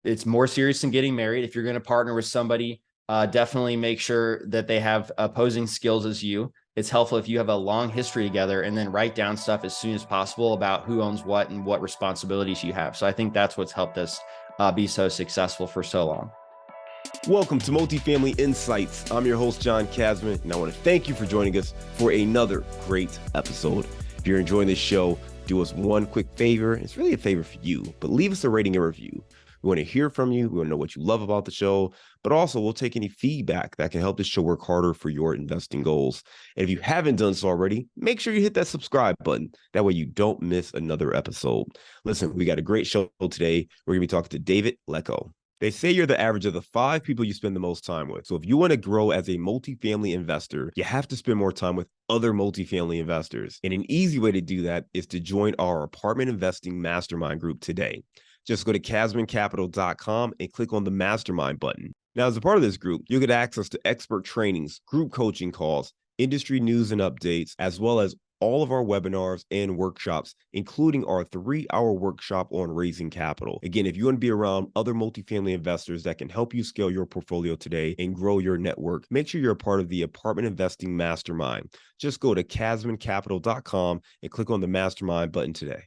it's more serious than getting married. If you're going to partner with somebody, definitely make sure that they have opposing skills as you. It's helpful if you have a long history together, and then write down stuff as soon as possible about who owns what and what responsibilities you have. So I think that's what's helped us be so successful for so long. Welcome to Multifamily Insights. I'm your host, John Kasman, and I want to thank you for joining us for another great episode. If you're enjoying this show, do us one quick favor. It's really a favor for you, but leave us a rating and review. We want to hear from you. We want to know what you love about the show, but also we'll take any feedback that can help this show work harder for your investing goals. And if you haven't done so already, make sure you hit that subscribe button. That way you don't miss another episode. Listen, we got a great show today. We're going to be talking to David Lecko. They say you're the average of the 5 people you spend the most time with. So if you want to grow as a multifamily investor, you have to spend more time with other multifamily investors. And an easy way to do that is to join our apartment investing mastermind group today. Just go to KasmanCapital.com and click on the mastermind button. Now, as a part of this group, you'll get access to expert trainings, group coaching calls, industry news and updates, as well as all of our webinars and workshops, including our 3-hour workshop on raising capital. Again, if you want to be around other multifamily investors that can help you scale your portfolio today and grow your network, make sure you're a part of the Apartment Investing Mastermind. Just go to KasmanCapital.com and click on the Mastermind button today.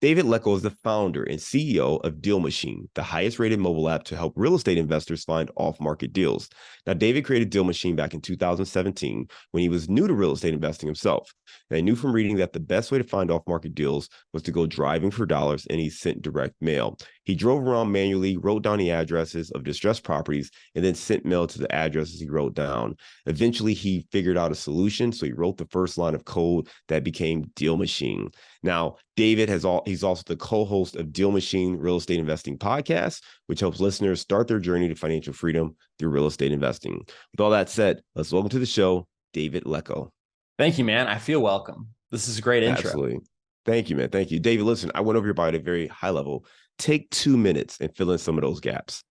David Lecko is the founder and CEO of DealMachine, the highest rated mobile app to help real estate investors find off-market deals. Now, David created DealMachine back in 2017 when he was new to real estate investing himself. And I knew from reading that the best way to find off-market deals was to go driving for dollars, and he sent direct mail. He drove around manually, wrote down the addresses of distressed properties, and then sent mail to the addresses he wrote down. Eventually, he figured out a solution, so he wrote the first line of code that became DealMachine. Now, David he's also the co-host of DealMachine Real Estate Investing Podcast, which helps listeners start their journey to financial freedom through real estate investing. With all that said, let's welcome to the show, David Lecko. Thank you, man. I feel welcome. This is a great intro. Absolutely. Thank you, man. Thank you. David, listen, I went over your bio at a very high level. Take 2 minutes and fill in some of those gaps.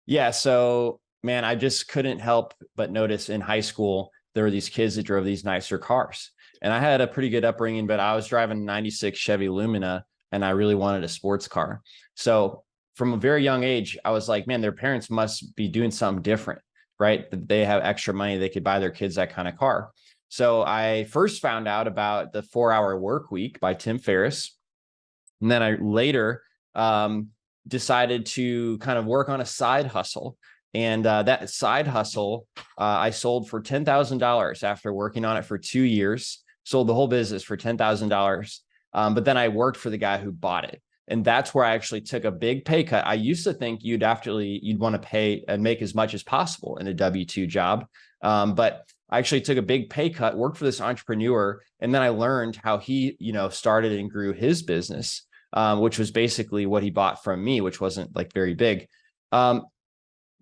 Yeah. So, man, I just couldn't help but notice in high school, there were these kids that drove these nicer cars. And I had a pretty good upbringing, but I was driving a 96 Chevy Lumina, and I really wanted a sports car. So from a very young age, I was like, man, their parents must be doing something different, right? They have extra money. They could buy their kids that kind of car. So I first found out about the 4-Hour Work Week by Tim Ferriss. And then I later decided to kind of work on a side hustle. And that side hustle, I sold for $10,000 after working on it for 2 years, sold the whole business for $10,000. But then I worked for the guy who bought it. And that's where I actually took a big pay cut. I used to think you'd want to pay and make as much as possible in a W-2 job. But I actually took a big pay cut, worked for this entrepreneur. And then I learned how he, started and grew his business, which was basically what he bought from me, which wasn't like very big.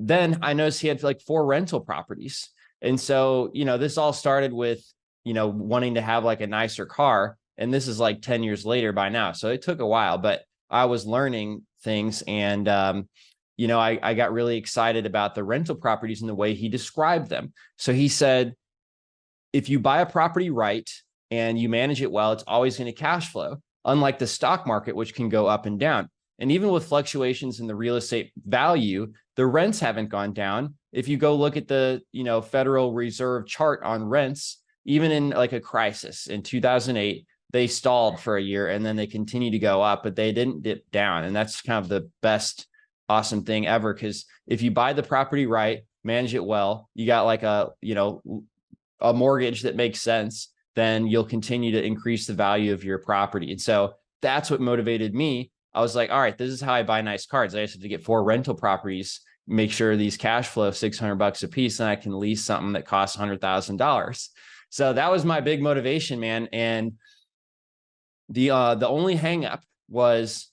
Then I noticed he had like 4 rental properties. And so, this all started with, wanting to have like a nicer car. And this is like 10 years later by now. So it took a while, but I was learning things. And, I got really excited about the rental properties and the way he described them. So he said, if you buy a property right and you manage it well, it's always going to cash flow, unlike the stock market, which can go up and down. And even with fluctuations in the real estate value, the rents haven't gone down. If you go look at the, Federal Reserve chart on rents, even in like a crisis in 2008, they stalled for a year and then they continue to go up, but they didn't dip down. And that's kind of the best, awesome thing ever. Because if you buy the property right, manage it well, you got like a mortgage that makes sense, then you'll continue to increase the value of your property. And so that's what motivated me. I was like, all right, this is how I buy nice cars. I just have to get 4 rental properties, make sure these cash flow $600 a piece, and I can lease something that costs $100,000. So that was my big motivation, man. And the only hang up was,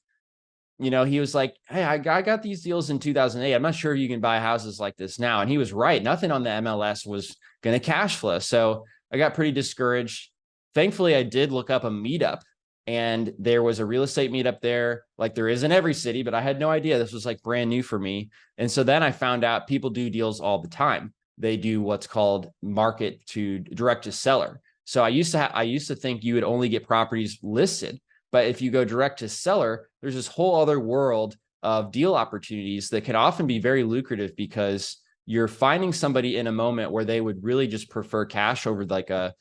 he was like, hey, I got these deals in 2008. I'm not sure you can buy houses like this now. And he was right. Nothing on the MLS was going to cash flow. So I got pretty discouraged. Thankfully, I did look up a meetup, and there was a real estate meetup there, like there is in every city, but I had no idea. This was like brand new for me. And so then I found out people do deals all the time. They do what's called market to direct to seller. So I used to think you would only get properties listed, but if you go direct to seller, there's this whole other world of deal opportunities that can often be very lucrative because you're finding somebody in a moment where they would really just prefer cash over like a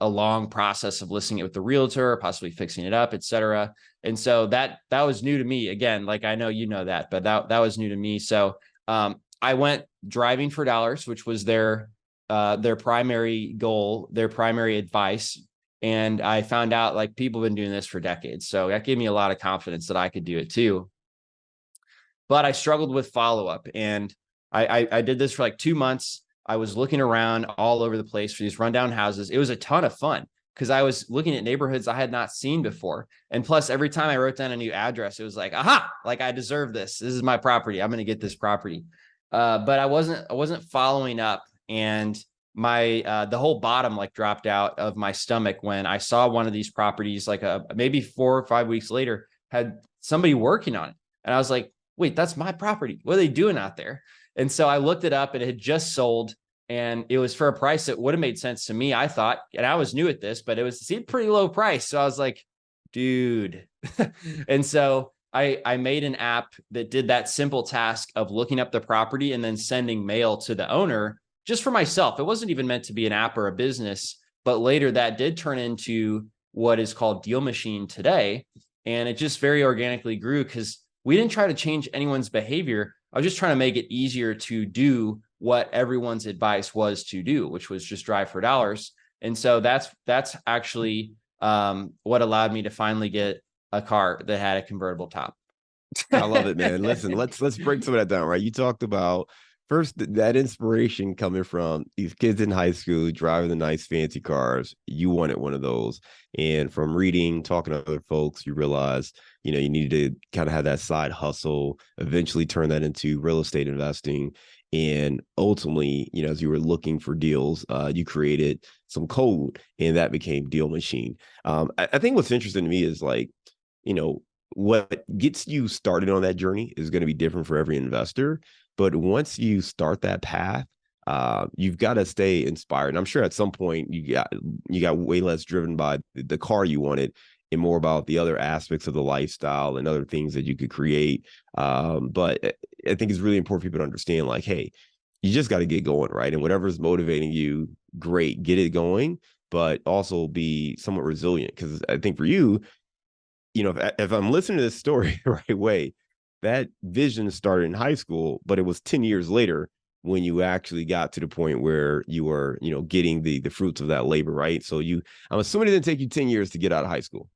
long process of listing it with the realtor, possibly fixing it up, et cetera. And so that was new to me. Again, like I know you know that, but that was new to me. So I went driving for dollars, which was their primary goal, their primary advice. And I found out like people have been doing this for decades. So that gave me a lot of confidence that I could do it too. But I struggled with follow-up, and I did this for like 2 months. I was looking around all over the place for these rundown houses. It was a ton of fun because I was looking at neighborhoods I had not seen before. And plus, every time I wrote down a new address, it was like, aha, like I deserve this. This is my property. I'm going to get this property. But I wasn't following up, and my the whole bottom like dropped out of my stomach when I saw one of these properties like maybe 4 or 5 weeks later had somebody working on it. And I was like, wait, that's my property. What are they doing out there? And so I looked it up, and it had just sold, and it was for a price that would have made sense to me, I thought. And I was new at this, but it was a pretty low price. So I was like, dude. And so I made an app that did that simple task of looking up the property and then sending mail to the owner just for myself. It wasn't even meant to be an app or a business, but later that did turn into what is called DealMachine today. And it just very organically grew because we didn't try to change anyone's behavior. I was just trying to make it easier to do what everyone's advice was to do, which was just drive for dollars. And so that's actually what allowed me to finally get a car that had a convertible top. I love it, man. Listen, let's break some of that down, right? You talked about first that inspiration coming from these kids in high school driving the nice fancy cars. You wanted one of those. And from reading, talking to other folks, you realized, you know, you needed to kind of have that side hustle, eventually turn that into real estate investing. And ultimately, you know, as you were looking for deals, you created some code, and that became DealMachine. I think what's interesting to me is like, you know, what gets you started on that journey is going to be different for every investor. But once you start that path, you've got to stay inspired. And I'm sure at some point you got way less driven by the car you wanted and more about the other aspects of the lifestyle and other things that you could create. But I think it's really important for people to understand, like, hey, you just got to get going, right? And whatever's motivating you, great, get it going, but also be somewhat resilient. Because I think for you, you know, if I'm listening to this story the right way, that vision started in high school, but it was 10 years later when you actually got to the point where you were, you know, getting the fruits of that labor, right? So I'm assuming it didn't take you 10 years to get out of high school.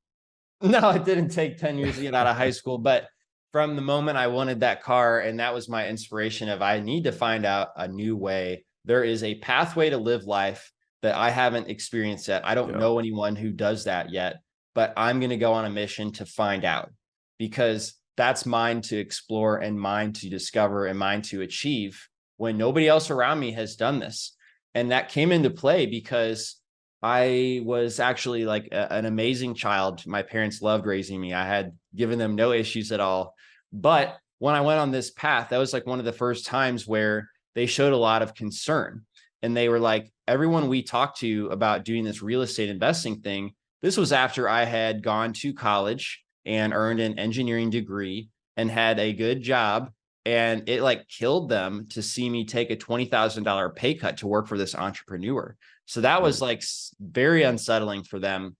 No, it didn't take 10 years to get out of high school, but from the moment I wanted that car, and that was my inspiration of I need to find out a new way. There is a pathway to live life that I haven't experienced yet. I don't know anyone who does that yet, but I'm going to go on a mission to find out, because that's mine to explore and mine to discover and mine to achieve when nobody else around me has done this. And that came into play because I was actually like an amazing child. My parents loved raising me. I had given them no issues at all. But when I went on this path, that was like one of the first times where they showed a lot of concern. And they were like, everyone we talked to about doing this real estate investing thing, this was after I had gone to college and earned an engineering degree and had a good job. And it like killed them to see me take a $20,000 pay cut to work for this entrepreneur. So that was like very unsettling for them.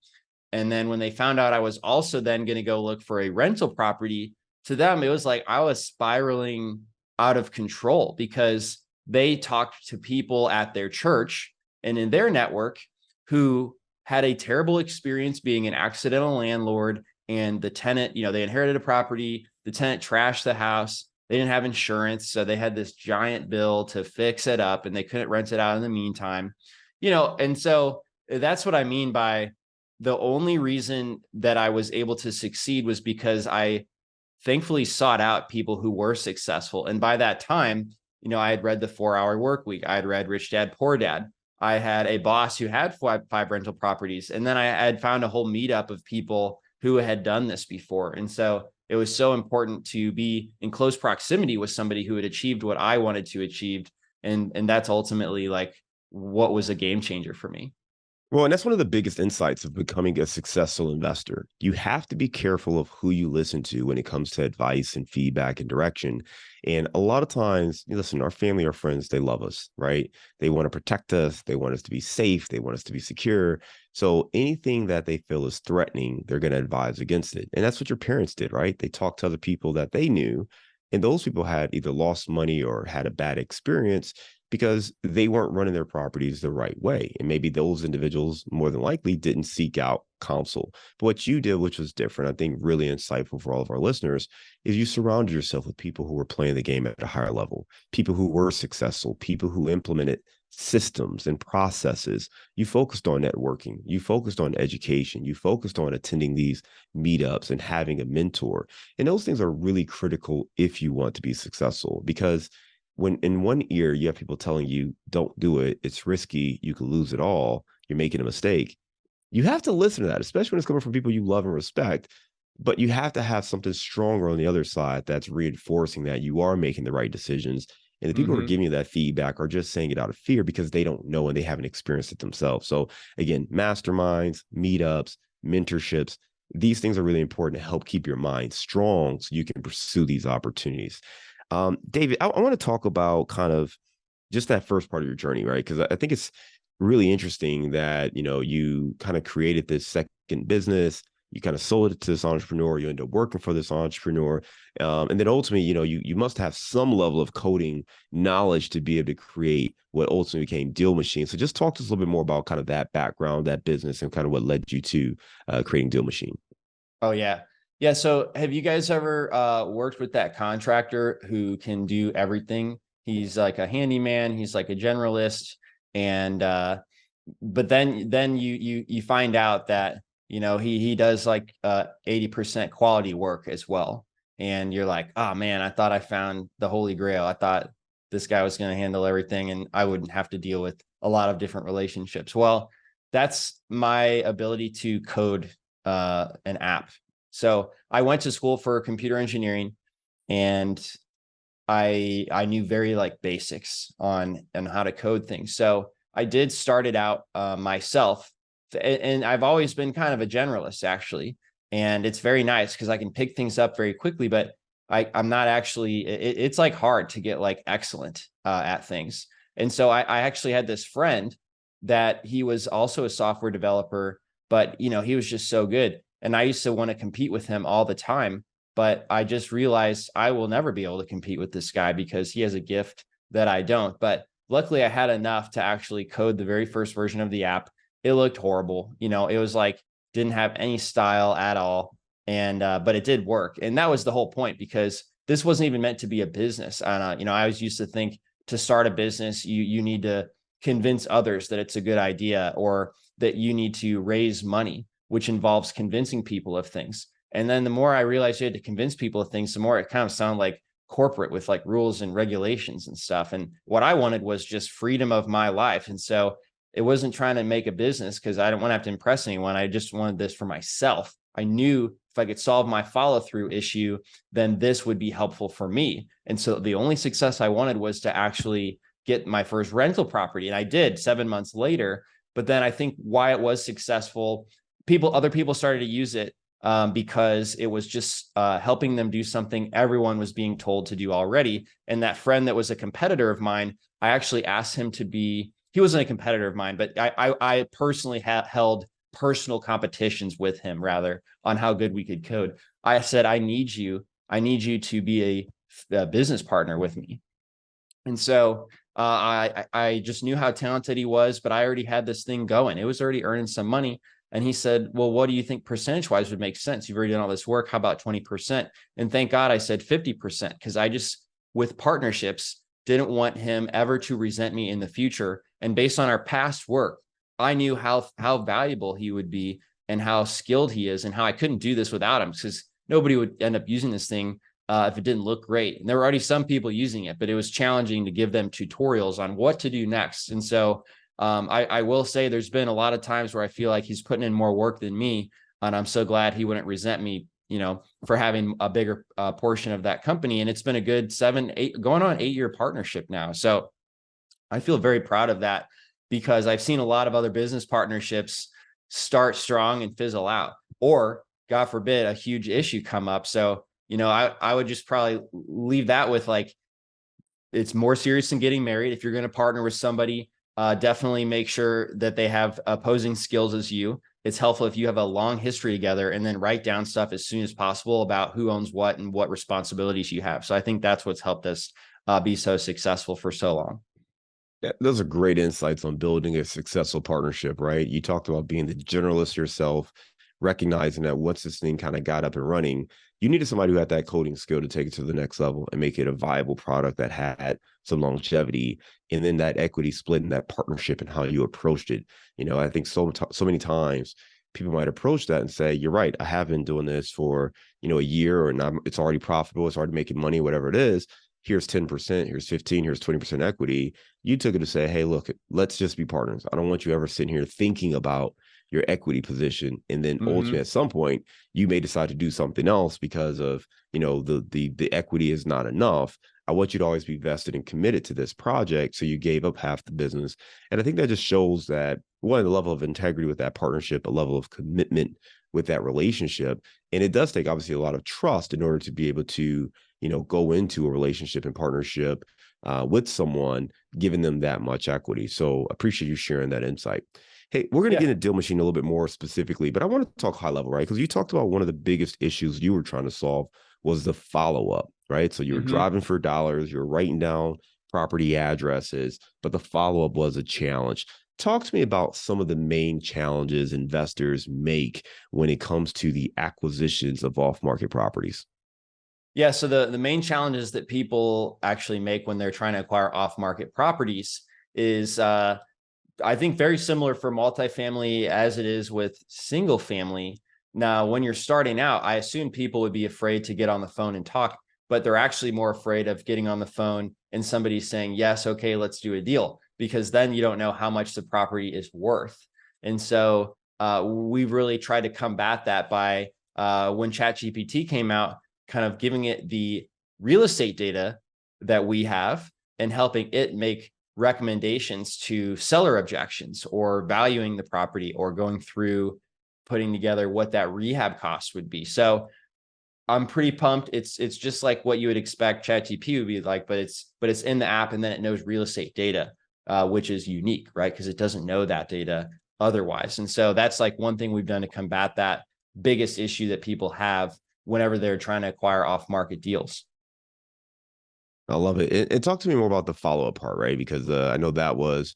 And then when they found out I was also then going to go look for a rental property, to them, it was like I was spiraling out of control, because they talked to people at their church and in their network who had a terrible experience being an accidental landlord, and the tenant, you know, they inherited a property, the tenant trashed the house, they didn't have insurance, so they had this giant bill to fix it up, and they couldn't rent it out in the meantime, you know. And so that's what I mean by the only reason that I was able to succeed was because I thankfully sought out people who were successful. And by that time, you know, I had read The 4-Hour Work Week, I had read Rich Dad Poor Dad, I had a boss who had five rental properties, and then I had found a whole meetup of people who had done this before. And so it was so important to be in close proximity with somebody who had achieved what I wanted to achieve. And that's ultimately like what was a game changer for me. Well, and that's one of the biggest insights of becoming a successful investor. You have to be careful of who you listen to when it comes to advice and feedback and direction. And a lot of times, listen, our family, our friends, they love us, right? They want to protect us. They want us to be safe. They want us to be secure. So anything that they feel is threatening, they're going to advise against it. And that's what your parents did, right? They talked to other people that they knew, and those people had either lost money or had a bad experience because they weren't running their properties the right way. And maybe those individuals more than likely didn't seek out counsel. But what you did, which was different, I think really insightful for all of our listeners, is you surrounded yourself with people who were playing the game at a higher level, people who were successful, people who implemented systems and processes. You focused on networking, you focused on education, you focused on attending these meetups and having a mentor. And those things are really critical if you want to be successful, because when in one ear you have people telling you don't do it, it's risky, you could lose it all, you're making a mistake, you have to listen to that, especially when it's coming from people you love and respect. But you have to have something stronger on the other side that's reinforcing that you are making the right decisions. And the people who are Mm-hmm. giving you that feedback are just saying it out of fear because they don't know and they haven't experienced it themselves. So again, masterminds, meetups, mentorships, these things are really important to help keep your mind strong so you can pursue these opportunities. David, I want to talk about kind of just that first part of your journey, right? Because I think it's really interesting that, you kind of created this second business, you kind of sold it to this entrepreneur, you end up working for this entrepreneur. And then ultimately, you must have some level of coding knowledge to be able to create what ultimately became DealMachine. So just talk to us a little bit more about kind of that background, that business, and kind of what led you to creating DealMachine. Oh yeah. Yeah. So have you guys ever worked with that contractor who can do everything? He's like a handyman, he's like a generalist. And but then you find out that he does like 80% quality work as well. And you're like, oh man, I thought I found the holy grail. I thought this guy was going to handle everything and I wouldn't have to deal with a lot of different relationships. Well, that's my ability to code an app. So I went to school for computer engineering, and I knew very like basics on how to code things. So I did start it out myself, and I've always been kind of a generalist actually, and it's very nice because I can pick things up very quickly. But I'm not actually. It's like hard to get like excellent at things, and so I actually had this friend that he was also a software developer, but he was just so good, and I used to want to compete with him all the time. But I just realized I will never be able to compete with this guy because he has a gift that I don't. But luckily, I had enough to actually code the very first version of the app. It looked horrible. It was like didn't have any style at all. And but it did work. And that was the whole point, because this wasn't even meant to be a business. And I always used to think to start a business, you need to convince others that it's a good idea, or that you need to raise money, which involves convincing people of things. And then the more I realized you had to convince people of things, the more it kind of sounded like corporate with like rules and regulations and stuff. And what I wanted was just freedom of my life. And so it wasn't trying to make a business because I don't want to have to impress anyone. I just wanted this for myself. I knew if I could solve my follow through issue, then this would be helpful for me. And so the only success I wanted was to actually get my first rental property. And I did 7 months later. But then I think why it was successful, other people started to use it because it was just helping them do something everyone was being told to do already. And that friend that was a competitor of mine, I actually asked him to be, he wasn't a competitor of mine, but I personally held personal competitions with him rather on how good we could code. I said, I need you to be a business partner with me. And so I just knew how talented he was, but I already had this thing going. It was already earning some money. And he said, well, what do you think percentage wise would make sense? You've already done all this work. How about 20%? And thank God I said 50%, because I just, with partnerships, didn't want him ever to resent me in the future. And based on our past work, I knew how valuable he would be and how skilled he is, and how I couldn't do this without him, because nobody would end up using this thing if it didn't look great. And there were already some people using it, but it was challenging to give them tutorials on what to do next. And so I will say there's been a lot of times where I feel like he's putting in more work than me. And I'm so glad he wouldn't resent me, for having a bigger portion of that company. And it's been a good 7, 8, going on 8-year partnership now. So I feel very proud of that. because I've seen a lot of other business partnerships start strong and fizzle out, or God forbid, a huge issue come up. So, I would just probably leave that with like, it's more serious than getting married. If you're going to partner with somebody, definitely make sure that they have opposing skills as you. It's helpful if you have a long history together, and then write down stuff as soon as possible about who owns what and what responsibilities you have. So I think that's what's helped us be so successful for so long. Yeah, those are great insights on building a successful partnership, right? You talked about being the generalist yourself, recognizing that once this thing kind of got up and running, you needed somebody who had that coding skill to take it to the next level and make it a viable product that had some longevity. And then that equity split and that partnership and how you approached it. I think so many times people might approach that and say, you're right, I have been doing this for, a year, or not, it's already profitable, it's already making money, whatever it is. Here's 10%, here's 15, here's 20% equity. You took it to say, hey, look, let's just be partners. I don't want you ever sitting here thinking about your equity position. And then ultimately at some point, you may decide to do something else because of, the equity is not enough. I want you to always be vested and committed to this project. So you gave up half the business. And I think that just shows that, one, the level of integrity with that partnership, a level of commitment with that relationship. And it does take obviously a lot of trust in order to be able to, go into a relationship and partnership with someone, giving them that much equity. So appreciate you sharing that insight. Hey, we're going to get into DealMachine a little bit more specifically, but I want to talk high level, right? Because you talked about one of the biggest issues you were trying to solve was the follow-up, right? So you were driving for dollars, you were writing down property addresses, but the follow-up was a challenge. Talk to me about some of the main challenges investors make when it comes to the acquisitions of off-market properties. Yeah. So the main challenges that people actually make when they're trying to acquire off-market properties is, I think, very similar for multifamily as it is with single family. Now, when you're starting out, I assume people would be afraid to get on the phone and talk, but they're actually more afraid of getting on the phone and somebody saying, yes, okay, let's do a deal, because then you don't know how much the property is worth. And so we really tried to combat that by when ChatGPT came out, kind of giving it the real estate data that we have and helping it make recommendations to seller objections, or valuing the property, or going through putting together what that rehab cost would be. So I'm pretty pumped. It's just like what you would expect ChatGPT would be like, but it's in the app, and then it knows real estate data, which is unique, right? Because it doesn't know that data otherwise. And so that's like one thing we've done to combat that biggest issue that people have whenever they're trying to acquire off-market deals. I love it. And talk to me more about the follow-up part, right? Because I know that was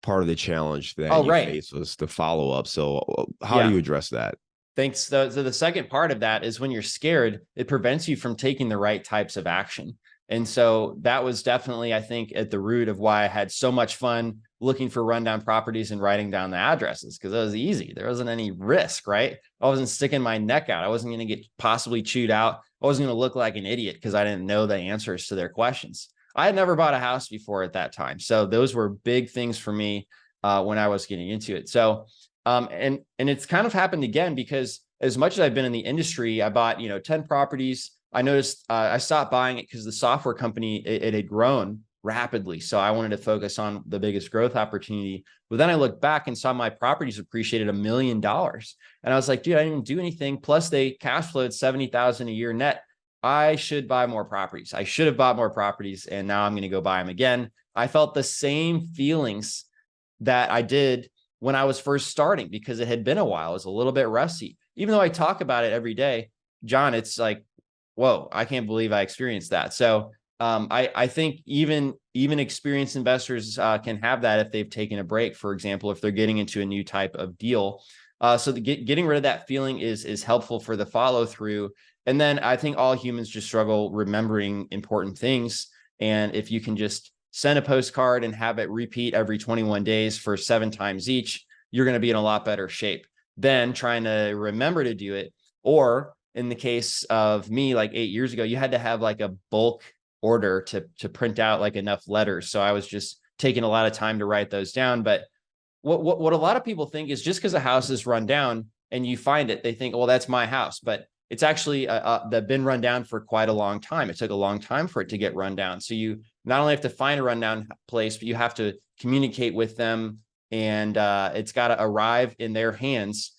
part of the challenge that you faced, was the follow-up. So how do you address that? Thanks. So the second part of that is, when you're scared, it prevents you from taking the right types of action. And so that was definitely, I think, at the root of why I had so much fun looking for rundown properties and writing down the addresses, because it was easy. There wasn't any risk, right? I wasn't sticking my neck out. I wasn't going to get possibly chewed out. I wasn't going to look like an idiot because I didn't know the answers to their questions. I had never bought a house before at that time. So those were big things for me when I was getting into it. So, and it's kind of happened again, because as much as I've been in the industry, I bought, 10 properties. I noticed I stopped buying it because the software company, it had grown rapidly. So I wanted to focus on the biggest growth opportunity. But then I looked back and saw my properties appreciated $1 million. And I was like, dude, I didn't do anything. Plus they cash flowed 70,000 a year net. I should buy more properties. I should have bought more properties. And now I'm going to go buy them again. I felt the same feelings that I did when I was first starting, because it had been a while. It was a little bit rusty. Even though I talk about it every day, John, it's like, whoa, I can't believe I experienced that. So I think even experienced investors can have that if they've taken a break, for example, if they're getting into a new type of deal. So getting rid of that feeling is helpful for the follow through. And then I think all humans just struggle remembering important things. And if you can just send a postcard and have it repeat every 21 days for 7 times each, you're going to be in a lot better shape than trying to remember to do it. Or in the case of me, like 8 years ago, you had to have like a bulk order to print out like enough letters. So I was just taking a lot of time to write those down. But what a lot of people think is, just because a house is run down and you find it, they think, well, that's my house. But it's actually they've been run down for quite a long time. It took a long time for it to get run down. So you not only have to find a rundown place, but you have to communicate with them, and it's got to arrive in their hands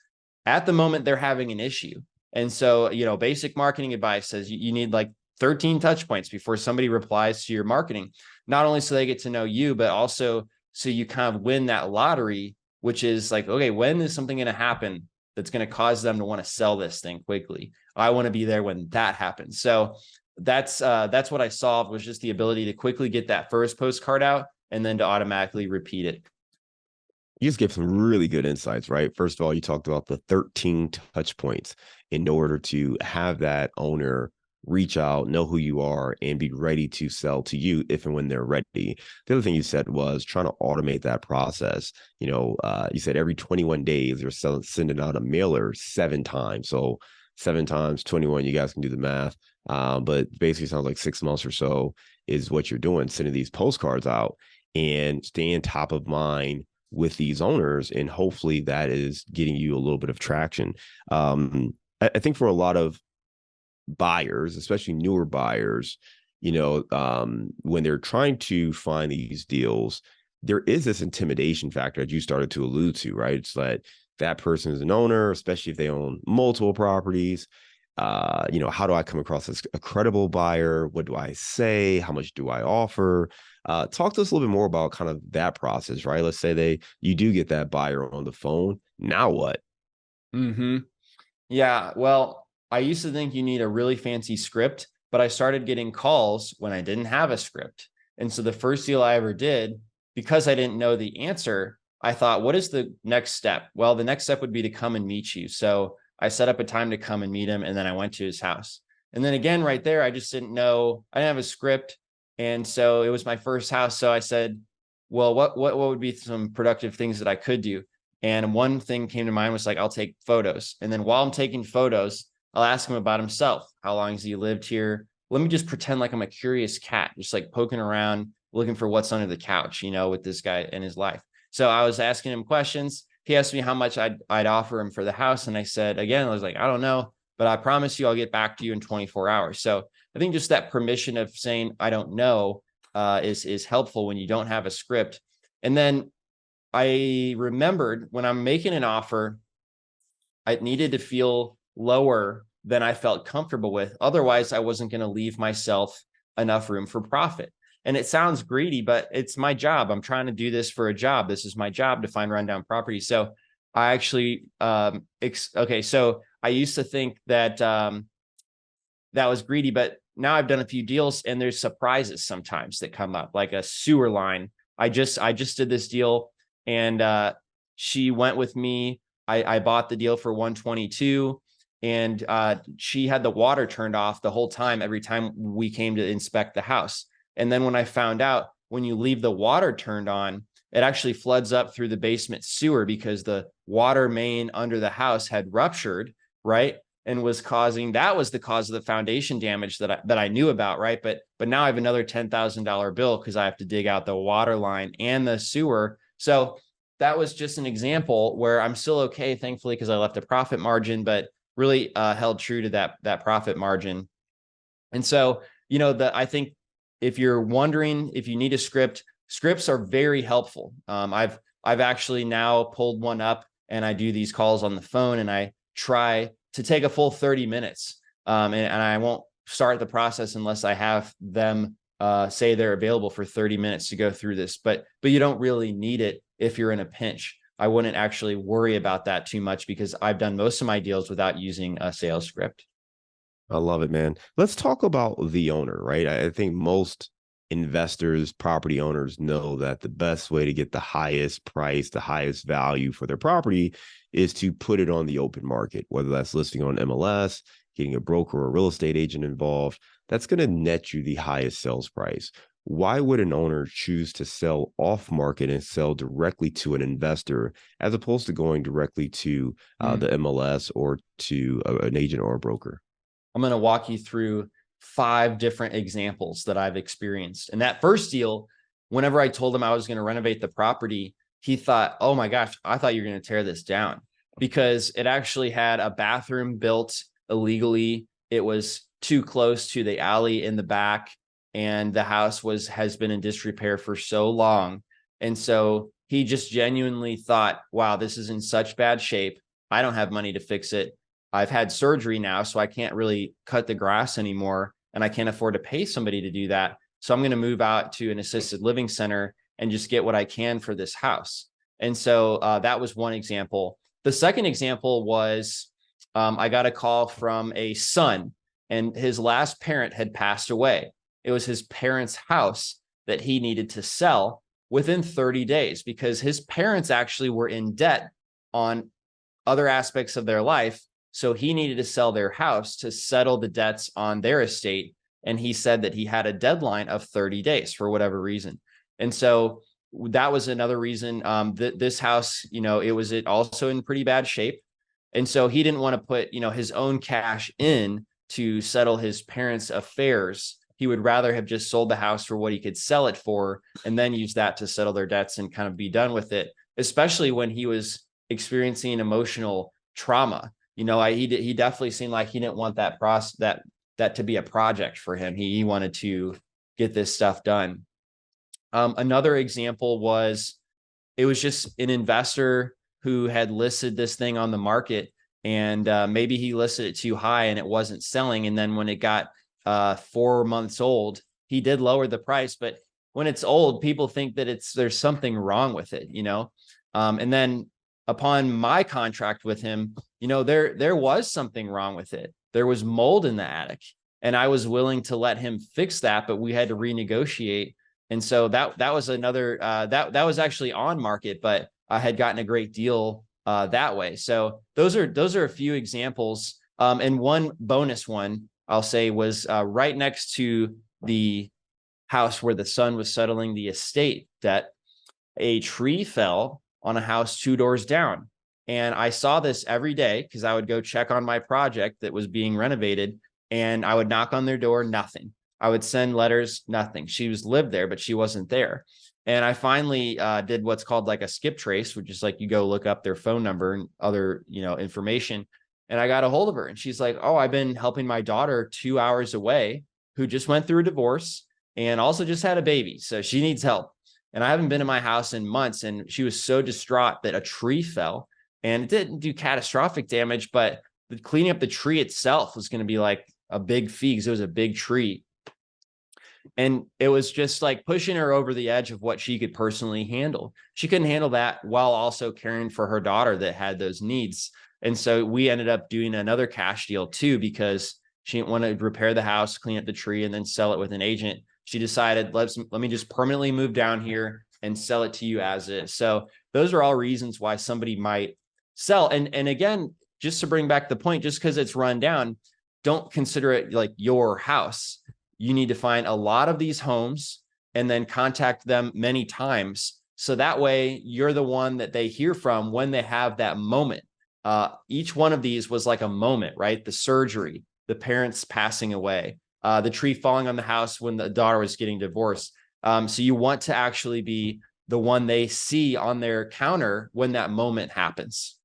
at the moment they're having an issue. And so, basic marketing advice says you need like 13 touch points before somebody replies to your marketing, not only so they get to know you, but also so you kind of win that lottery, which is like, okay, when is something going to happen that's going to cause them to want to sell this thing quickly? I want to be there when that happens. So that's what I solved, was just the ability to quickly get that first postcard out and then to automatically repeat it. You just gave some really good insights, right? First of all, you talked about the 13 touch points in order to have that owner reach out, know who you are, and be ready to sell to you if and when they're ready. The other thing you said was trying to automate that process. You said every 21 days they're sending out a mailer 7 times. So 7 times 21, you guys can do the math. But basically sounds like 6 months or so is what you're doing, sending these postcards out and staying top of mind with these owners, and hopefully that is getting you a little bit of traction. I think for a lot of buyers, especially newer buyers, when they're trying to find these deals, there is this intimidation factor that you started to allude to, right? It's that person is an owner, especially if they own multiple properties. How do I come across as a credible buyer? What do I say? How much do I offer? Talk to us a little bit more about kind of that process, right? Let's say you do get that buyer on the phone. Now what? Mm-hmm. Yeah. Well, I used to think you need a really fancy script, but I started getting calls when I didn't have a script. And so the first deal I ever did, because I didn't know the answer, I thought, what is the next step? Well, the next step would be to come and meet you. So I set up a time to come and meet him, and then I went to his house. And then again, right there, I just didn't know, I didn't have a script. And so it was my first house. So I said, well, what would be some productive things that I could do? And one thing came to mind was like, I'll take photos. And then while I'm taking photos, I'll ask him about himself. How long has he lived here? Let me just pretend like I'm a curious cat, just like poking around, looking for what's under the couch, with this guy in his life. So I was asking him questions. He asked me how much I'd offer him for the house. And I said, again, I was like, I don't know, but I promise you I'll get back to you in 24 hours. So I think just that permission of saying, I don't know, is helpful when you don't have a script. And then I remembered when I'm making an offer, I needed to feel lower than I felt comfortable with. Otherwise, I wasn't going to leave myself enough room for profit. And it sounds greedy, but it's my job. I'm trying to do this for a job. This is my job, to find rundown property. So I actually, so I used to think that that was greedy, but now I've done a few deals and there's surprises sometimes that come up, like a sewer line. I just did this deal, and she went with me. I bought the deal for 122, and she had the water turned off the whole time, every time we came to inspect the house. And then when I found out, when you leave the water turned on, it actually floods up through the basement sewer because the water main under the house had ruptured, right? And that was the cause of the foundation damage that I knew about, right? But now I have another $10,000 bill because I have to dig out the water line and the sewer. So that was just an example where I'm still okay, thankfully, because I left a profit margin, but really held true to that profit margin. And so, I think if you're wondering if you need a script, scripts are very helpful. I've actually now pulled one up, and I do these calls on the phone, and I try to take a full 30 minutes. And I won't start the process unless I have them say they're available for 30 minutes to go through this. But you don't really need it if you're in a pinch. I wouldn't actually worry about that too much because I've done most of my deals without using a sales script. I love it, man. Let's talk about the owner, right? I think most investors, property owners know that the best way to get the highest price, the highest value for their property is to put it on the open market, whether that's listing on MLS, getting a broker or a real estate agent involved. That's going to net you the highest sales price. Why would an owner choose to sell off market and sell directly to an investor as opposed to going directly to the MLS or to an agent or a broker? I'm going to walk you through 5 different examples that I've experienced. And that first deal, whenever I told him I was going to renovate the property, he thought, oh my gosh, I thought you were going to tear this down, because it actually had a bathroom built illegally. It was too close to the alley in the back, and the house has been in disrepair for so long. And so he just genuinely thought, wow, this is in such bad shape. I don't have money to fix it. I've had surgery now, so I can't really cut the grass anymore, and I can't afford to pay somebody to do that. So I'm going to move out to an assisted living center and just get what I can for this house. And so that was one example. The second example was I got a call from a son, and his last parent had passed away. It was his parents' house that he needed to sell within 30 days because his parents actually were in debt on other aspects of their life. So he needed to sell their house to settle the debts on their estate. And he said that he had a deadline of 30 days for whatever reason. And so that was another reason that this house, it was also in pretty bad shape. And so he didn't want to put, his own cash in to settle his parents' affairs. He would rather have just sold the house for what he could sell it for and then use that to settle their debts and kind of be done with it, especially when he was experiencing emotional trauma. He definitely seemed like he didn't want that that to be a project for him. He wanted to get this stuff done. Another example was, it was just an investor who had listed this thing on the market, and maybe he listed it too high and it wasn't selling. And then when it got 4 months old, he did lower the price. But when it's old, people think that there's something wrong with it, and then upon my contract with him, there was something wrong with it. There was mold in the attic, and I was willing to let him fix that, but we had to renegotiate. And so that was another that was actually on market, but I had gotten a great deal that way. So those are a few examples. And one bonus one I'll say was right next to the house where the son was settling the estate debt, a tree fell on a house 2 doors down. And I saw this every day because I would go check on my project that was being renovated, and I would knock on their door, nothing. I would send letters, nothing. She lived there, but she wasn't there. And I finally did what's called like a skip trace, which is like you go look up their phone number and other, information. And I got a hold of her, and she's like, oh, I've been helping my daughter 2 hours away who just went through a divorce and also just had a baby. So she needs help. And I haven't been in my house in months. And she was so distraught that a tree fell, and it didn't do catastrophic damage, but the cleaning up the tree itself was going to be like a big fee because it was a big tree. And it was just like pushing her over the edge of what she could personally handle. She couldn't handle that while also caring for her daughter that had those needs. And so we ended up doing another cash deal too, because she didn't want to repair the house, clean up the tree, and then sell it with an agent. She decided, let me just permanently move down here and sell it to you as is. So those are all reasons why somebody might sell. And again, just to bring back the point, just because it's run down, don't consider it like your house. You need to find a lot of these homes and then contact them many times. So that way you're the one that they hear from when they have that moment. Each one of these was like a moment, right? The surgery, the parents passing away, the tree falling on the house when the daughter was getting divorced. So you want to actually be the one they see on their counter when that moment happens.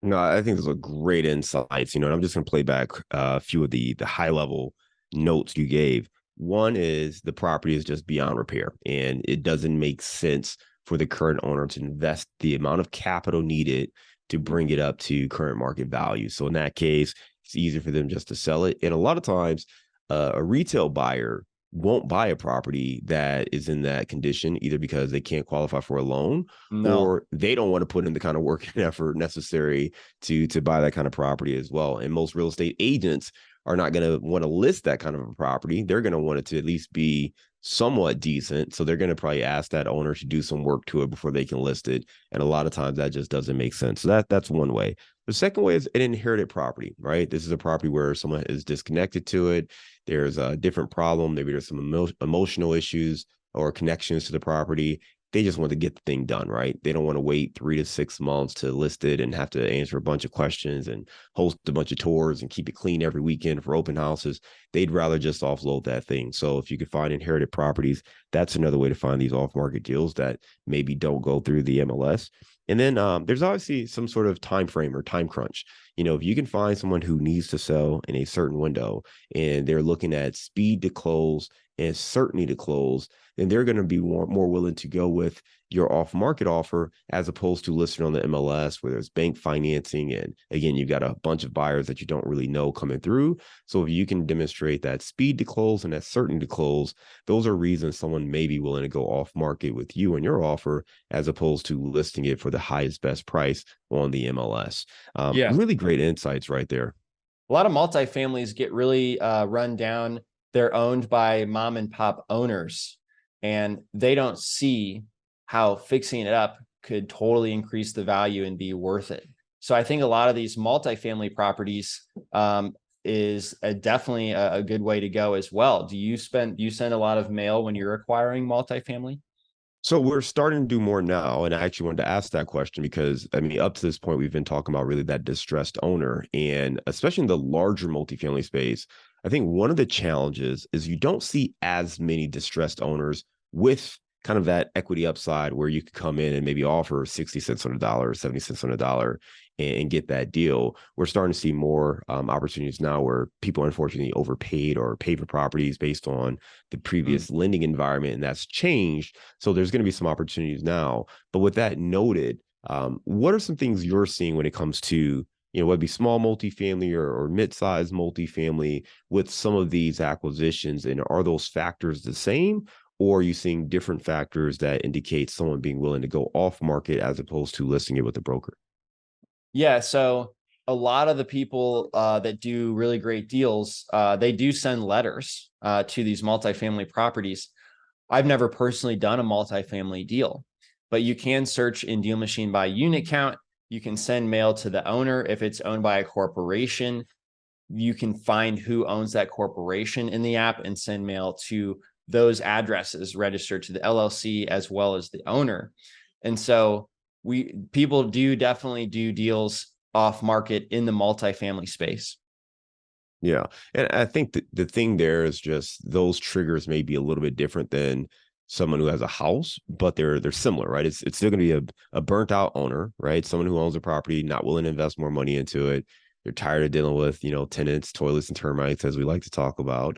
No, I think those are great insights, and I'm just going to play back a few of the high level notes you gave. One is the property is just beyond repair, and it doesn't make sense for the current owner to invest the amount of capital needed to bring it up to current market value. So in that case, it's easier for them just to sell it. And a lot of times, a retail buyer won't buy a property that is in that condition, either because they can't qualify for a loan or they don't want to put in the kind of work and effort necessary to buy that kind of property as well. And most real estate agents are not going to want to list that kind of a property. They're going to want it to at least be somewhat decent. So they're going to probably ask that owner to do some work to it before they can list it. And a lot of times that just doesn't make sense. So that's one way. The second way is an inherited property, right? This is a property where someone is disconnected to it. There's a different problem. Maybe there's some emotional issues or connections to the property. They just want to get the thing done, right? They don't want to wait 3 to 6 months to list it and have to answer a bunch of questions and host a bunch of tours and keep it clean every weekend for open houses. They'd rather just offload that thing. So if you could find inherited properties, that's another way to find these off-market deals that maybe don't go through the MLS. And then there's obviously some sort of time frame or time crunch. If you can find someone who needs to sell in a certain window and they're looking at speed to close and certainty to close, then they're going to be more willing to go with your off-market offer as opposed to listing on the MLS where there's bank financing. And again, you've got a bunch of buyers that you don't really know coming through. So if you can demonstrate that speed to close and that certainty to close, those are reasons someone may be willing to go off-market with you and your offer as opposed to listing it for the highest best price on the MLS. Yeah. Really great insights right there. A lot of multifamilies get really run down. They're owned by mom and pop owners, and they don't see how fixing it up could totally increase the value and be worth it. So I think a lot of these multifamily properties is definitely a good way to go as well. Do you send a lot of mail when you're acquiring multifamily? So we're starting to do more now. And I actually wanted to ask that question because, I mean, up to this point, we've been talking about really that distressed owner. And especially in the larger multifamily space, I think one of the challenges is you don't see as many distressed owners with kind of that equity upside where you could come in and maybe offer 60 cents on a dollar, 70 cents on a dollar and get that deal. We're starting to see more opportunities now where people unfortunately overpaid or paid for properties based on the previous lending environment, and that's changed. So there's going to be some opportunities now. But with that noted, what are some things you're seeing when it comes to, whether it be small multifamily or mid-sized multifamily with some of these acquisitions? And are those factors the same? Or are you seeing different factors that indicate someone being willing to go off market as opposed to listing it with a broker? Yeah, so a lot of the people that do really great deals, they do send letters to these multifamily properties. I've never personally done a multifamily deal, but you can search in DealMachine by unit count. You can send mail to the owner. If it's owned by a corporation, you can find who owns that corporation in the app and send mail to those addresses registered to the LLC as well as the owner. And so people do definitely do deals off market in the multifamily space. Yeah. And I think the thing there is just those triggers may be a little bit different than someone who has a house, but they're similar, right? It's still going to be a burnt out owner, right? Someone who owns a property, not willing to invest more money into it. They're tired of dealing with, tenants, toilets, and termites, as we like to talk about.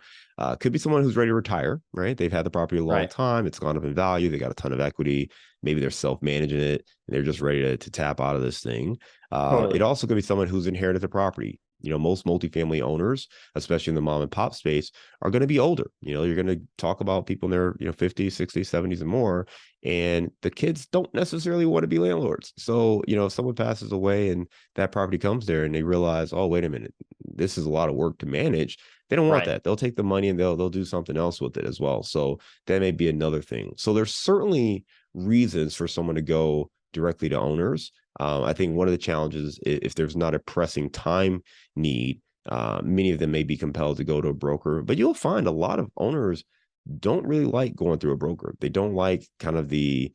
Could be someone who's ready to retire, right? They've had the property a long time. It's gone up in value. They got a ton of equity. Maybe they're self-managing it. And they're just ready to tap out of this thing. Totally. It also could be someone who's inherited the property. Most multifamily owners, especially in the mom and pop space, are going to be older. You're going to talk about people in their 50s, 60s, 70s and more. And the kids don't necessarily want to be landlords. So, if someone passes away and that property comes there and they realize, oh, wait a minute, this is a lot of work to manage. They don't want that. They'll take the money and they'll do something else with it as well. So that may be another thing. So there's certainly reasons for someone to go directly to owners. I think one of the challenges, if there's not a pressing time need, many of them may be compelled to go to a broker, but you'll find a lot of owners don't really like going through a broker. They don't like kind of the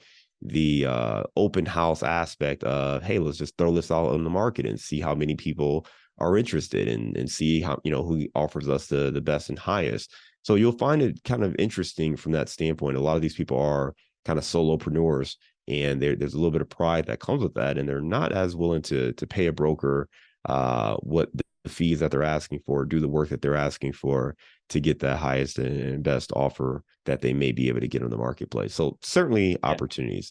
open house aspect of, hey, let's just throw this all on the market and see how many people are interested and see how, who offers us the best and highest. So you'll find it kind of interesting from that standpoint. A lot of these people are kind of solopreneurs, and there's a little bit of pride that comes with that, and they're not as willing to pay a broker what the fees that they're asking for, do the work that they're asking for to get the highest and best offer that they may be able to get in the marketplace. So certainly opportunities.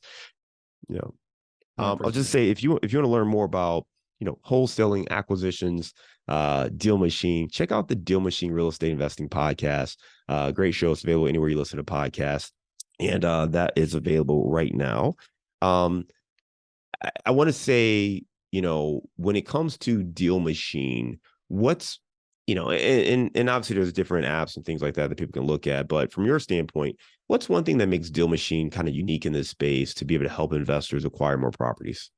I'll just say if you want to learn more about wholesaling, acquisitions, DealMachine, check out the DealMachine Real Estate Investing podcast. Great show. It's available anywhere you listen to podcasts. And that is available right now. I want to say, when it comes to DealMachine, what's, and obviously there's different apps and things like that people can look at. But from your standpoint, what's one thing that makes DealMachine kind of unique in this space to be able to help investors acquire more properties?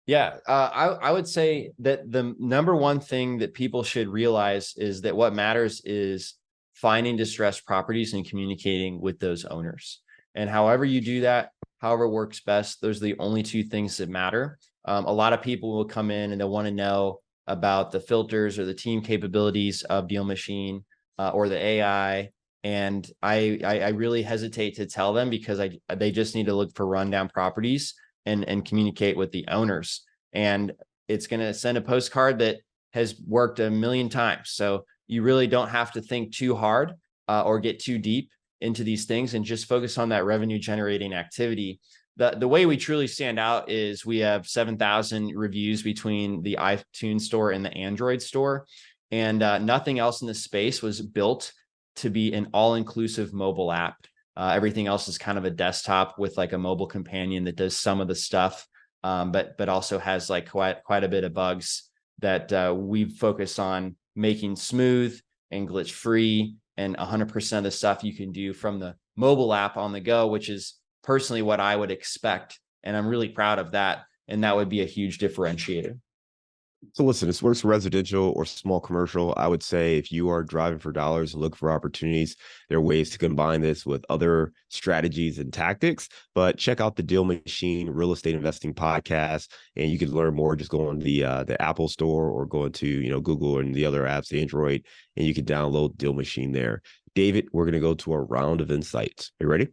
Yeah, I would say that the number one thing that people should realize is that what matters is finding distressed properties and communicating with those owners. And however you do that, however works best, those are the only two things that matter. A lot of people will come in and they'll want to know about the filters or the team capabilities of DealMachine or the AI. And I really hesitate to tell them because they just need to look for rundown properties and communicate with the owners. And it's going to send a postcard that has worked a million times. So you really don't have to think too hard or get too deep. into these things and just focus on that revenue generating activity. The way we truly stand out is we have 7,000 reviews between the iTunes store and the Android store. And nothing else in the space was built to be an all-inclusive mobile app. Everything else is kind of a desktop with like a mobile companion that does some of the stuff, but also has like quite a bit of bugs that we focus on making smooth and glitch free, and 100% of the stuff you can do from the mobile app on the go, which is personally what I would expect. And I'm really proud of that. And that would be a huge differentiator. So listen, this works for residential or small commercial. I would say if you are driving for dollars and look for opportunities, there are ways to combine this with other strategies and tactics. But check out the Deal Machine Real Estate Investing podcast, and you can learn more. Just go on the Apple Store or go into Google and the other apps, Android, and you can download Deal Machine there. David, we're going to go to a round of insights. Are you ready?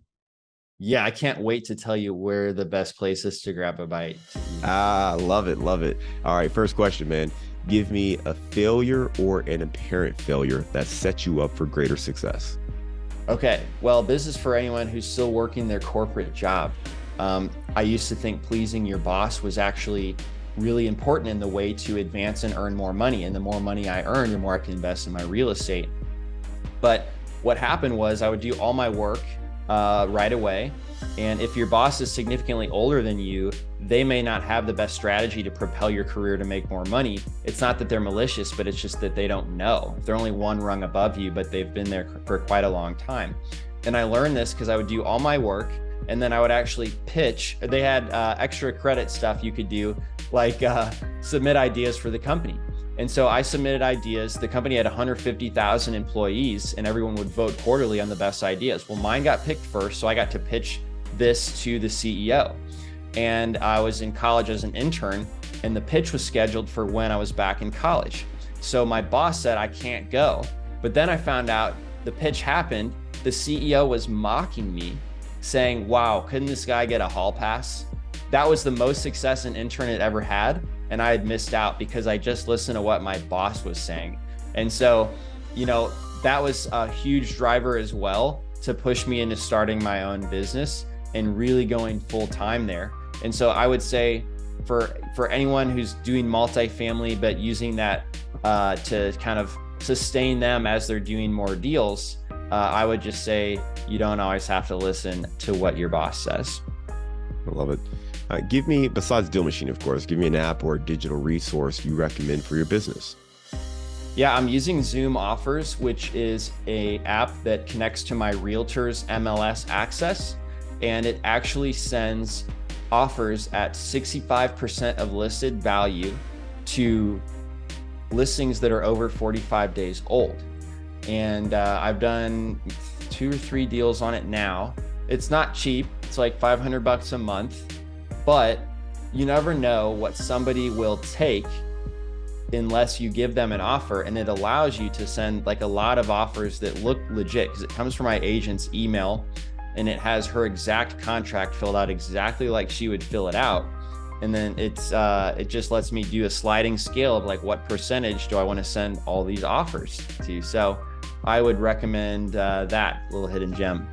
Yeah, I can't wait to tell you where the best place is to grab a bite. Love it. Love it. All right. First question, man. Give me a failure or an apparent failure that sets you up for greater success. Okay. Well, this is for anyone who's still working their corporate job. I used to think pleasing your boss was actually really important in the way to advance and earn more money. And the more money I earn, the more I can invest in my real estate. But what happened was I would do all my work right away. And if your boss is significantly older than you, they may not have the best strategy to propel your career to make more money. It's not that they're malicious, but it's just that they don't know. They're only one rung above you, but they've been there for quite a long time. And I learned this because I would do all my work and then I would actually pitch. They had extra credit stuff you could do, like submit ideas for the company. And so I submitted ideas. The company had 150,000 employees and everyone would vote quarterly on the best ideas. Well, mine got picked first, so I got to pitch this to the CEO. And I was in college as an intern, and the pitch was scheduled for when I was back in college. So my boss said, I can't go. But then I found out the pitch happened. The CEO was mocking me, saying, wow, couldn't this guy get a hall pass? That was the most success an intern had ever had. And I had missed out because I just listened to what my boss was saying. And so, that was a huge driver as well to push me into starting my own business and really going full time there. And so I would say for anyone who's doing multifamily, but using that to kind of sustain them as they're doing more deals, I would just say you don't always have to listen to what your boss says. I love it. Give me, besides Deal Machine, of course, give me an app or a digital resource you recommend for your business. Yeah, I'm using Zoom Offers, which is an app that connects to my realtor's MLS access, and it actually sends offers at 65% of listed value to listings that are over 45 days old. And I've done 2 or 3 deals on it now. It's not cheap. It's like $500 a month. But you never know what somebody will take unless you give them an offer, and it allows you to send like a lot of offers that look legit because it comes from my agent's email and it has her exact contract filled out exactly like she would fill it out. And then it just lets me do a sliding scale of like what percentage do I want to send all these offers to. So I would recommend that little hidden gem.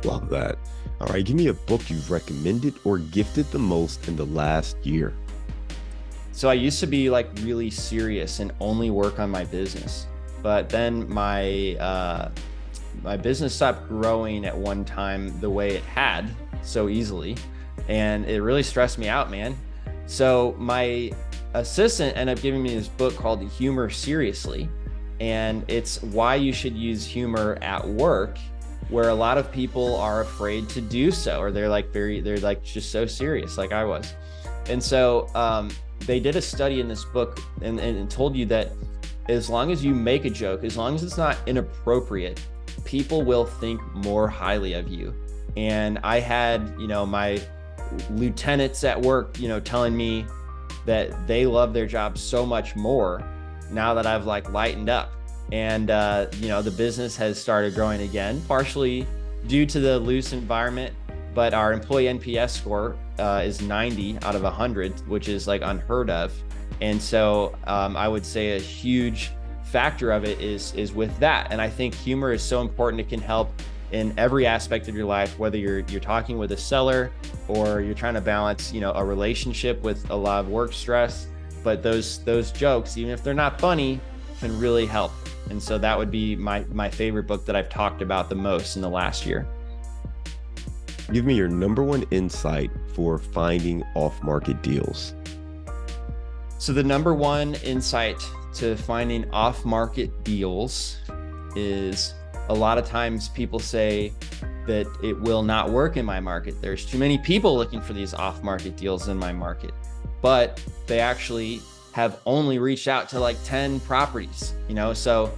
Love that. All right, give me a book you've recommended or gifted the most in the last year. So I used to be like really serious and only work on my business, but then my business stopped growing at one time the way it had so easily, and it really stressed me out, man. So my assistant ended up giving me this book called Humor Seriously, and it's why you should use humor at work, where a lot of people are afraid to do so, or they're like just so serious like I was. And so they did a study in this book and told you that as long as you make a joke, as long as it's not inappropriate, people will think more highly of you. And I had, my lieutenants at work, telling me that they love their job so much more now that I've like lightened up. And, the business has started growing again, partially due to the loose environment, but our employee NPS score is 90 out of 100, which is like unheard of. And so I would say a huge factor of it is with that. And I think humor is so important. It can help in every aspect of your life, whether you're talking with a seller or you're trying to balance, a relationship with a lot of work stress. But those jokes, even if they're not funny, can really help. And so that would be my favorite book that I've talked about the most in the last year. Give me your number one insight for finding off-market deals. So the number one insight to finding off-market deals is, a lot of times people say that it will not work in my market. There's too many people looking for these off-market deals in my market, but they actually have only reached out to like 10 properties, so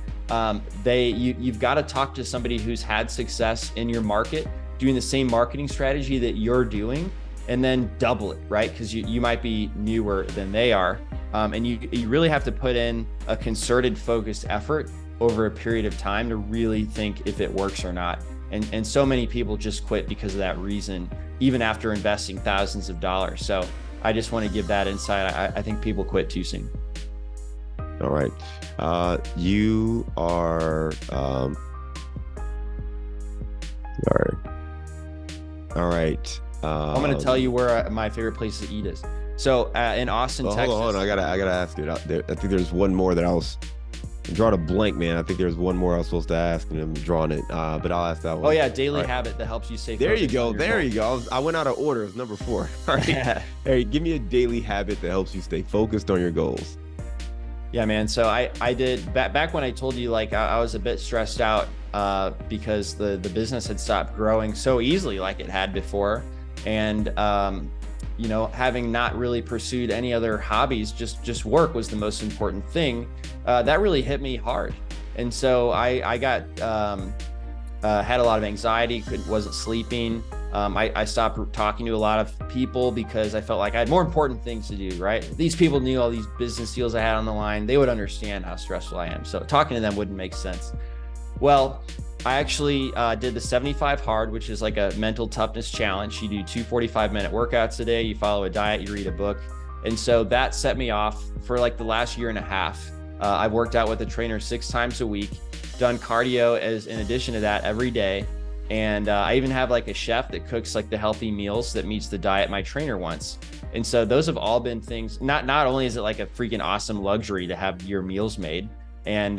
you've got to talk to somebody who's had success in your market doing the same marketing strategy that you're doing, and then double it, right? Because you might be newer than they are. And you really have to put in a concerted, focused effort over a period of time to really think if it works or not. And so many people just quit because of that reason, even after investing thousands of dollars. So I just want to give that insight. I think people quit too soon. All right. You are, all right. I'm going to tell you where my favorite place to eat is. So in Austin, Texas. Hold on. I gotta ask you. I think there's one more that I'm drawing a blank, man. I think there's one more I was supposed to ask, and I'm drawing it. But I'll ask that one. Oh yeah, daily habit that helps you stay focused. There you go. There you go. I went out of order. It's number 4. All right. Hey, give me a daily habit that helps you stay focused on your goals. Yeah, man. So I did back when I told you, like, I was a bit stressed out because the business had stopped growing so easily like it had before. And, having not really pursued any other hobbies, just work was the most important thing. That really hit me hard. And so I got, had a lot of anxiety, wasn't sleeping. I stopped talking to a lot of people because I felt like I had more important things to do, right? These people knew all these business deals I had on the line. They would understand how stressful I am. So talking to them wouldn't make sense. Well, I actually did the 75 hard, which is like a mental toughness challenge. You do 2 45-minute workouts a day, you follow a diet, you read a book. And so that set me off for like the last year and a half. I've worked out with a trainer 6 times a week, done cardio as in addition to that every day. And I even have like a chef that cooks like the healthy meals that meets the diet my trainer wants. And so those have all been things, not only is it like a freaking awesome luxury to have your meals made, and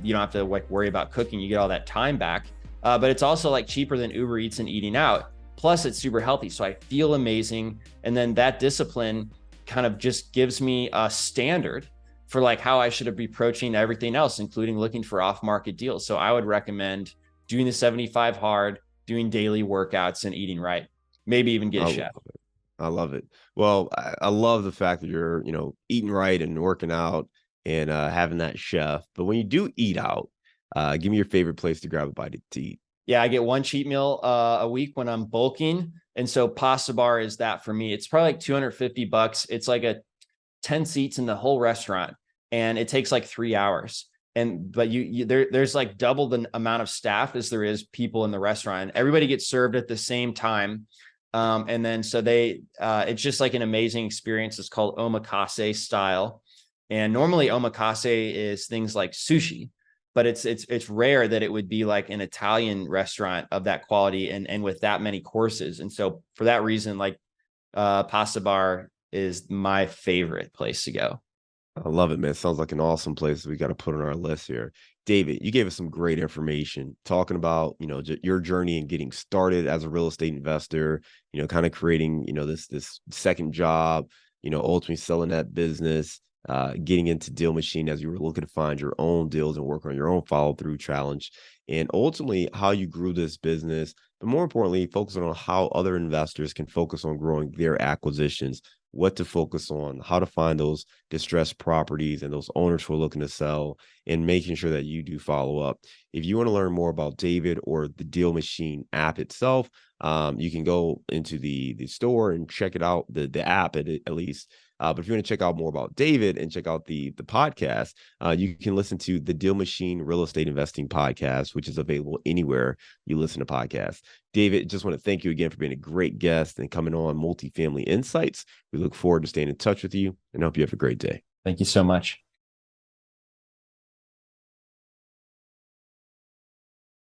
you don't have to like worry about cooking, you get all that time back, but it's also like cheaper than Uber Eats and eating out. Plus it's super healthy. So I feel amazing. And then that discipline kind of just gives me a standard for like how I should be approaching everything else, including looking for off-market deals. So I would recommend doing the 75 hard, doing daily workouts, and eating right. Maybe even get a chef. I love it. Well, I love the fact that you're, eating right and working out and having that chef. But when you do eat out, give me your favorite place to grab a bite to eat. Yeah, I get one cheat meal a week when I'm bulking. And so Pasta Bar is that for me. It's probably like $250. It's like 10 seats in the whole restaurant, and it takes like 3 hours. But there's like double the amount of staff as there is people in the restaurant. Everybody gets served at the same time. And then so it's just like an amazing experience. It's called omakase style. And normally omakase is things like sushi, but it's rare that it would be like an Italian restaurant of that quality and with that many courses. And so for that reason, like Pasta Bar is my favorite place to go. I love it, man. It sounds like an awesome place we got to put on our list here. David, you gave us some great information talking about, your journey and getting started as a real estate investor, kind of creating, this second job, ultimately selling that business, getting into DealMachine as you were looking to find your own deals and work on your own follow-through challenge, and ultimately how you grew this business, but more importantly, focusing on how other investors can focus on growing their acquisitions, what to focus on, how to find those distressed properties and those owners who are looking to sell, and making sure that you do follow up. If you want to learn more about David or the DealMachine app itself, you can go into the store and check it out, the app at least. But if you want to check out more about David and check out the podcast, you can listen to the DealMachine Real Estate Investing Podcast, which is available anywhere you listen to podcasts. David, just want to thank you again for being a great guest and coming on Multifamily Insights. We look forward to staying in touch with you and hope you have a great day. Thank you so much.